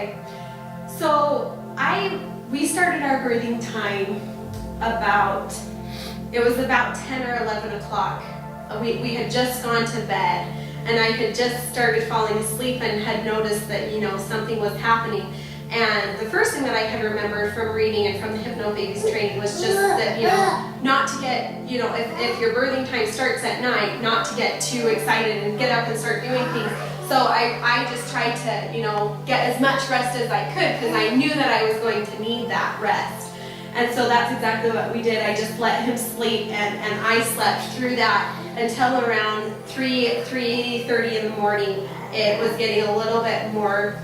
Okay. So we started our birthing time it was about 10 or 11 o'clock. We had just gone to bed, and I had just started falling asleep and had noticed that, something was happening. And the first thing that I had remembered from reading and from the Hypnobabies training was just that, not to get, if your birthing time starts at night, not to get too excited and get up and start doing things. So I just tried to, get as much rest as I could, because I knew that I was going to need that rest. And so that's exactly what we did. I just let him sleep, and I slept through that until around 3:30 in the morning. It was getting a little bit more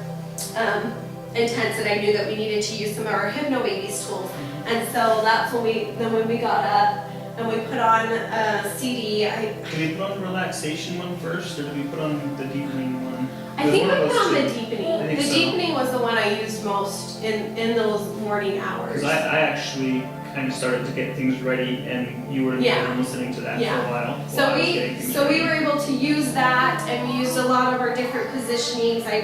intense, and I knew that we needed to use some of our Hypnobabies tools. And so that's when we got up and we put on a CD. Did we put on the relaxation one first, or did we put on the deepening one? I think we put on the deepening. The deepening was the one I used most in those morning hours. Because I actually kind of started to get things ready, and you were listening to that for a while. So we were able to use that, and we used a lot of our different positionings. I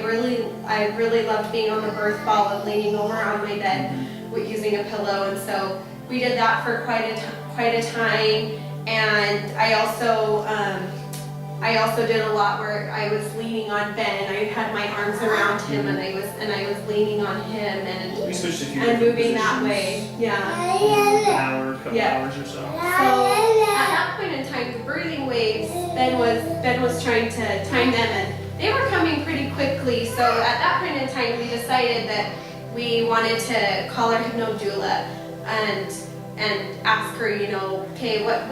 really loved being on the birth ball and leaning over on my bed with using a pillow, and so we did that for quite a time. And I also did a lot where I was leaning on Ben. I had my arms around him, and I was leaning on him and moving that way. Yeah. An couple hours or so. So at that point in time, the birthing waves, Ben was trying to time them, and they were coming pretty quickly. So at that point in time, we decided that we wanted to call our hypno doula and ask her, okay, what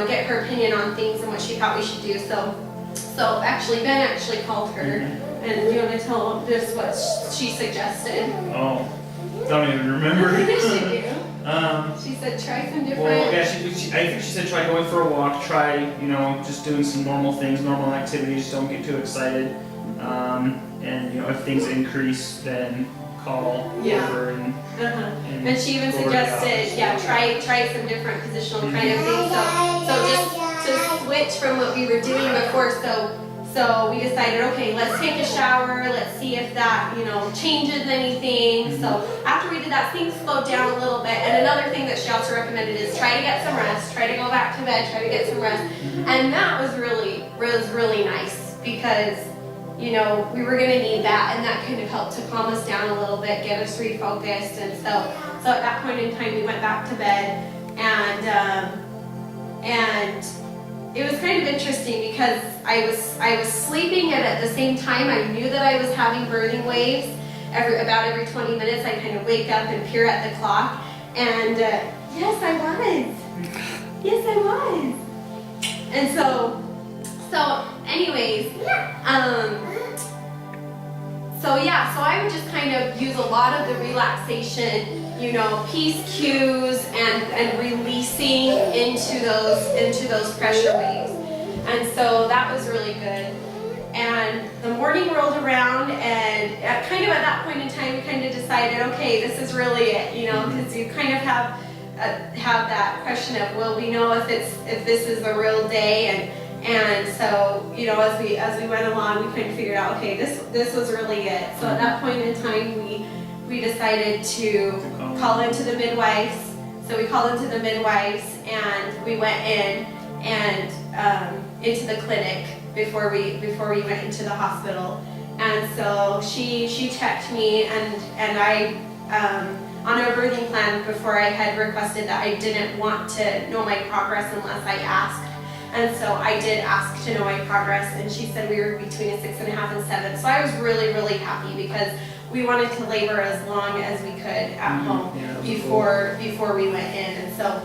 get her opinion on things and what she thought we should do. So actually, Ben actually called her, and do you want to tell them just what she suggested? Oh, don't even remember. Yes, you do. She said try some different. Well, yeah, I think she said try going for a walk, try, just doing some normal things, normal activities, don't get too excited. And if things increase, then call over and she even suggested, try some different positional kind of things. So just to switch from what we were doing before, so we decided, okay, let's take a shower, let's see if that, changes anything. So after we did that, things slowed down a little bit. And another thing that she also recommended is try to get some rest, try to go back to bed, try to get some rest. And that was really nice, because we were going to need that, and that kind of helped to calm us down a little bit, get us refocused. And so at that point in time, we went back to bed, and it was kind of interesting because I was sleeping, and at the same time, I knew that I was having birthing waves. About every 20 minutes, I kind of wake up and peer at the clock, and yes, I was. And so anyways, so I would just kind of use a lot of the relaxation, peace cues and releasing into those pressure waves. And so that was really good. And the morning rolled around, and at that point in time, we kind of decided, okay, this is really it, because you kind of have that question of, will we know if this is a real day? And so, as we went along, we kind of figured out, okay, this was really it. So at that point in time, we decided to call into the midwives. So we called into the midwives, and we went in and into the clinic before we went into the hospital. And so she checked me, and I on our birthing plan before, I had requested that I didn't want to know my progress unless I asked. And so I did ask to know my progress, and she said we were between a 6.5 and 7. So I was really, really happy, because we wanted to labor as long as we could at home before we went in. And so